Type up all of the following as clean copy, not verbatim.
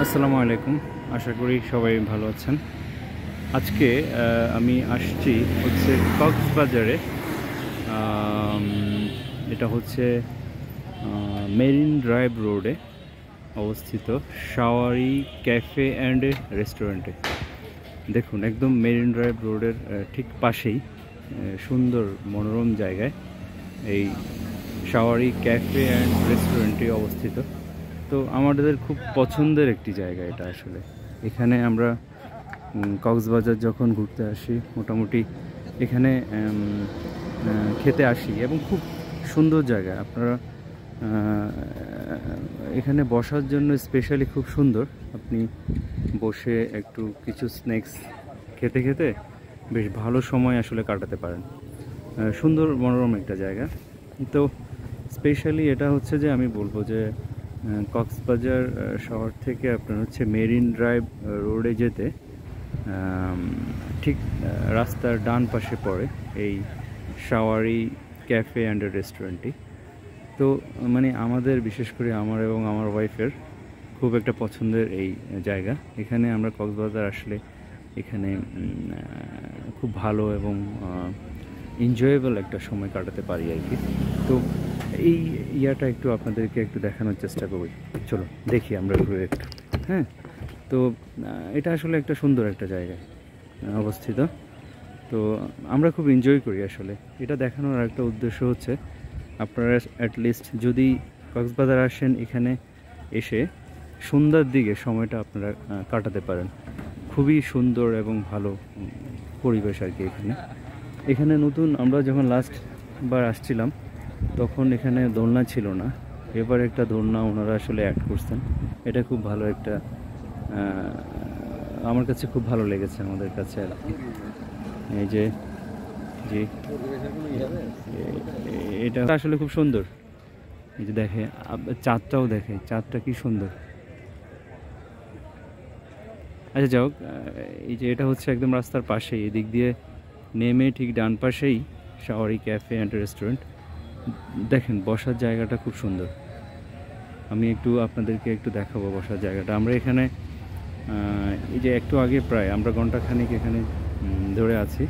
আসসালামু আলাইকুম। আশা করি সবাই ভালো আছেন। আজকে আমি আসছি হচ্ছে কক্সবাজারে। আম, এটা হচ্ছে মেরিন ড্রাইভ রোডে অবস্থিত শাওয়ারি ক্যাফে অ্যান্ড রেস্টুরেন্টে। দেখুন, একদম মেরিন ড্রাইভ রোডের ঠিক পাশেই সুন্দর মনোরম জায়গায় এই শাওয়ারি ক্যাফে অ্যান্ড রেস্টুরেন্টটি অবস্থিত। তো আমাদের খুব পছন্দের একটি জায়গা এটা আসলে। এখানে আমরা কক্সবাজার যখন ঘুরতে আসি মোটামুটি এখানে খেতে আসি, এবং খুব সুন্দর জায়গা। আপনারা এখানে বসার জন্য স্পেশালি খুব সুন্দর। আপনি বসে একটু কিছু স্ন্যাক্স খেতে খেতে বেশ ভালো সময় আসলে কাটাতে পারেন। সুন্দর মনোরম একটা জায়গা। তো স্পেশালি এটা হচ্ছে যে আমি বলবো যে কক্সবাজার শহর থেকে আপনার হচ্ছে মেরিন ড্রাইভ রোডে যেতে ঠিক রাস্তার ডান পাশে পড়ে এই শাওয়ারি ক্যাফে অ্যান্ড রেস্টুরেন্টটি। তো মানে আমাদের, বিশেষ করে আমার এবং আমার ওয়াইফের খুব একটা পছন্দের এই জায়গা। এখানে আমরা কক্সবাজার আসলে এখানে খুব ভালো এবং এনজয়েবল একটা সময় কাটাতে পারি আর কি। তো এই ইয়াটা একটু আপনাদেরকে একটু দেখানোর চেষ্টা করি। চলো দেখি আমরা ঘুরে একটু। হ্যাঁ, তো এটা আসলে একটা সুন্দর একটা জায়গায় অবস্থিত। তো আমরা খুব এনজয় করি আসলে। এটা দেখানোর একটা উদ্দেশ্য হচ্ছে আপনারা অ্যাটলিস্ট যদি কক্সবাজার আসেন, এখানে এসে সন্ধ্যার দিকে সময়টা আপনারা কাটাতে পারেন। খুবই সুন্দর এবং ভালো পরিবেশ আর কি এখানে নতুন আমরা যখন লাস্টবার আসছিলাম তখন এখানে দোলনা ছিল না। এবার একটা দোলনা ওনারা আসলে অ্যাড করছেন। এটা খুব ভালো একটা, আমার কাছে খুব ভালো লেগেছে আমাদের কাছে আর কি। এই যে জি, এটা আসলে খুব সুন্দর। এই যে দেখে, চাঁদটাও দেখে, চাঁদটা কি সুন্দর। আচ্ছা যাই হোক, এই যে এটা হচ্ছে একদম রাস্তার পাশেই, এদিক দিয়ে নেমে ঠিক ডান পাশেই শাওয়ারি ক্যাফে অ্যান্ড রেস্টুরেন্ট। দেখেন বসার জায়গাটা খুব সুন্দর। আমি একটু আপনাদেরকে একটু দেখাবো বসার জায়গাটা। আমরা এখানে এই যে একটু আগে প্রায় আমরা ঘন্টাখানিক এখানে ধরে আছি,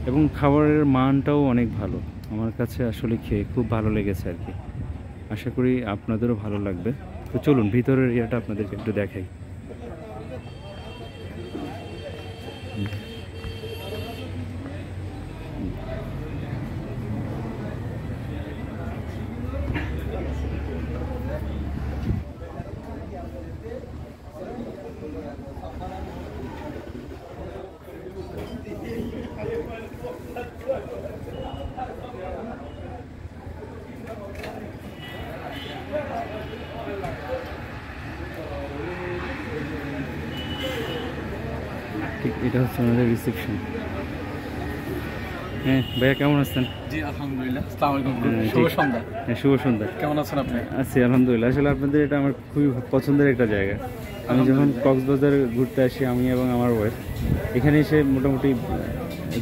এবং খাবারের মানটাও অনেক ভালো। আমার কাছে আসলে খেয়ে খুব ভালো লেগেছে আর কি। আশা করি আপনাদেরও ভালো লাগবে। তো চলুন ভিতরের ইয়েটা আপনাদেরকে একটু দেখাই। ঠিক এটা হচ্ছে আমাদের রিসেপশন। হ্যাঁ ভাইয়া, কেমন আছেন? জি আলহামদুলিল্লাহ। আসসালামু আলাইকুম। শুভ সন্ধ্যা। হ্যাঁ, শুভ সন্ধ্যা। কেমন আছেন আপনি? আছি আলহামদুলিল্লাহ। আসলে আপনাদের এটা আমার খুবই পছন্দের একটা জায়গা। আমি যখন কক্সবাজার ঘুরতে আসি, আমি এবং আমার ওয়াইফ এখানে এসে মোটামুটি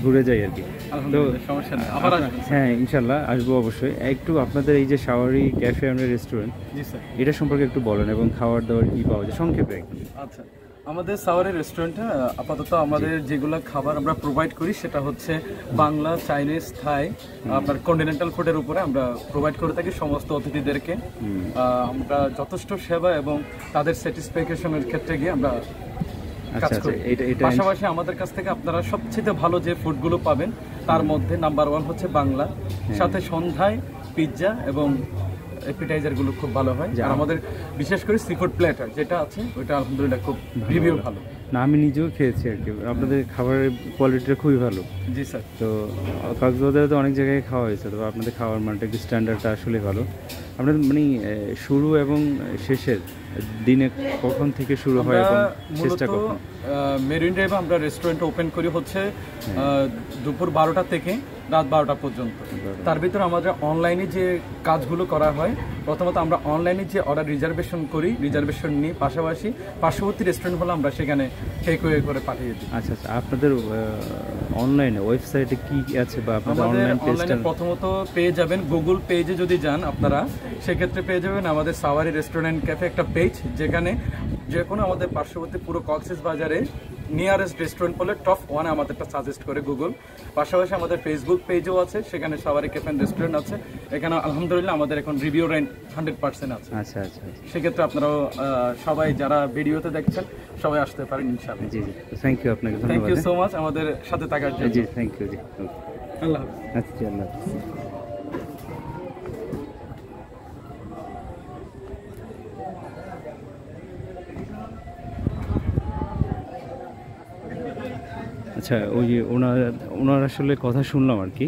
ঘুরে যাই আর কি। তো সমস্যা নেই, আবার আসবেন। হ্যাঁ ইনশাল্লাহ আসবো অবশ্যই। একটু আপনাদের এই যে শাওয়ারি ক্যাফে অ্যান্ড রেস্টুরেন্ট, জি স্যার, এটা সম্পর্কে একটু বলেন, এবং খাবার দাবার কী পাওয়া যায় সংক্ষেপে একদম। আচ্ছা, আমাদের সাওয়ারি রেস্টুরেন্টে আপাতত আমাদের যেগুলো খাবার আমরা প্রোভাইড করি সেটা হচ্ছে বাংলা, চাইনিজ, থাই, আপনার কন্টিনেন্টাল ফুডের উপরে আমরা প্রোভাইড করে থাকি সমস্ত অতিথিদেরকে। আমরা যথেষ্ট সেবা এবং তাদের স্যাটিসফ্যাকশনের ক্ষেত্রে গিয়ে আমরা কাজ করি। পাশাপাশি আমাদের কাছ থেকে আপনারা সবচেয়ে ভালো যে ফুডগুলো পাবেন তার মধ্যে নাম্বার 1 হচ্ছে বাংলা, সাথে সন্ধ্যায় পিৎজা এবং অ্যাপিটাইজারগুলো খুব ভালো হয়। আর আমাদের বিশেষ করে সি ফুড প্ল্যাটার যেটা আছে ওইটা আলহামদুলিল্লাহ খুব রিভিউ ভালো। না, আমি নিজেও খেয়েছি আর কি। আপনাদের খাবারের কোয়ালিটিটা খুবই ভালো। জি স্যার। তো কক্সবাজারে তো অনেক জায়গায় খাওয়া হয়েছে, তবে আপনাদের খাওয়ার মানটা একটু স্ট্যান্ডার্ডটা আসলে ভালো। আপনাদের মানে শুরু এবং শেষের দিনে কখন থেকে শুরু হয় এবং শেষটা কখন? মেরিন ড্রাইভে আমরা রেস্টুরেন্ট ওপেন করি হচ্ছে দুপুর 12টা থেকে রাত 12টা পর্যন্ত। তার ভিতরে আমাদের অনলাইনে যে কাজগুলো করা হয়, প্রথমত আমরা অনলাইনে যে অর্ডার রিজার্ভেশন করি, রিজার্ভেশন নিই, পাশাপাশি পার্শ্ববর্তী রেস্টুরেন্ট হলে আমরা সেখানে টেক ওয়ে করে পাঠিয়ে দিই। আচ্ছা আচ্ছা, আপনাদের অনলাইনে ওয়েবসাইটে কি আছে বা আপনাদের অনলাইনে প্রথমত পেয়ে যাবেন, গুগল পেজে যদি যান আপনারা সেক্ষেত্রে পেয়ে যাবেন আমাদের সাওয়ারি রেস্টুরেন্ট ক্যাফে একটা পেজ, যেখানে যে কোনো আমাদের পার্শ্ববর্তী পুরো কক্সেস বাজারে নিয়ারেস্ট রেস্টুরেন্ট বলে টপ 1 আমাদেরটা সাজেস্ট করে গুগল। পাশাপাশি আমাদের ফেসবুক পেজও আছে, সেখানে সাওয়ারি ক্যাফে অ্যান্ড রেস্টুরেন্ট আছে। এখানে আলহামদুলিল্লাহ আমাদের এখন রিভিউ রেন্ট 100% আছে। আচ্ছা আচ্ছা আচ্ছা। সেক্ষেত্রে আপনারাও সবাই যারা ভিডিওতে দেখছেন সবাই আসতে পারেন ইনশাআল্লাহ। জি জি, থ্যাংক ইউ আপনাকে, থ্যাংক ধন্যবাদ। ইউ সো মাচ আমাদের সাথে থাকার জন্য। জি থ্যাংক ইউ, জি ওকে, আল্লাহ হাফেজ। আচ্ছা জি, আল্লাহ হাফেজ। আচ্ছা, ওই যে ওনার আসলে কথা শুনলাম আর কি,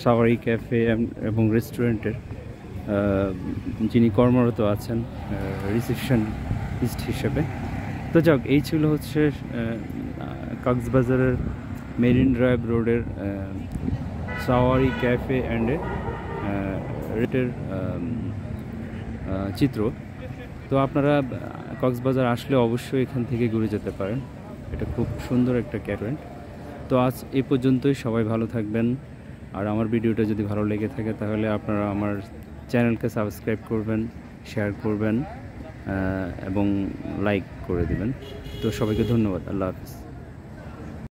সাওয়ারি ক্যাফে এবং রেস্টুরেন্টের যিনি কর্মরত আছেন রিসেপশনিস্ট হিসেবে। তো যাক, এই ছিল হচ্ছে কক্সবাজারের মেরিন ড্রাইভ রোডের সাওয়ারি ক্যাফে অ্যান্ড রেটের চিত্র। তো আপনারা কক্সবাজার আসলে অবশ্যই এখান থেকে ঘুরে যেতে পারেন, এটা খুব সুন্দর একটা ক্যাফে। তো আজ এই পর্যন্তই, সবাই ভালো থাকবেন। আর আমার ভিডিওটা যদি ভালো লেগে থাকে তাহলে আপনারা আমার চ্যানেলকে সাবস্ক্রাইব করবেন, শেয়ার করবেন এবং লাইক করে দিবেন। তো সবাইকে ধন্যবাদ, আল্লাহ হাফিজ।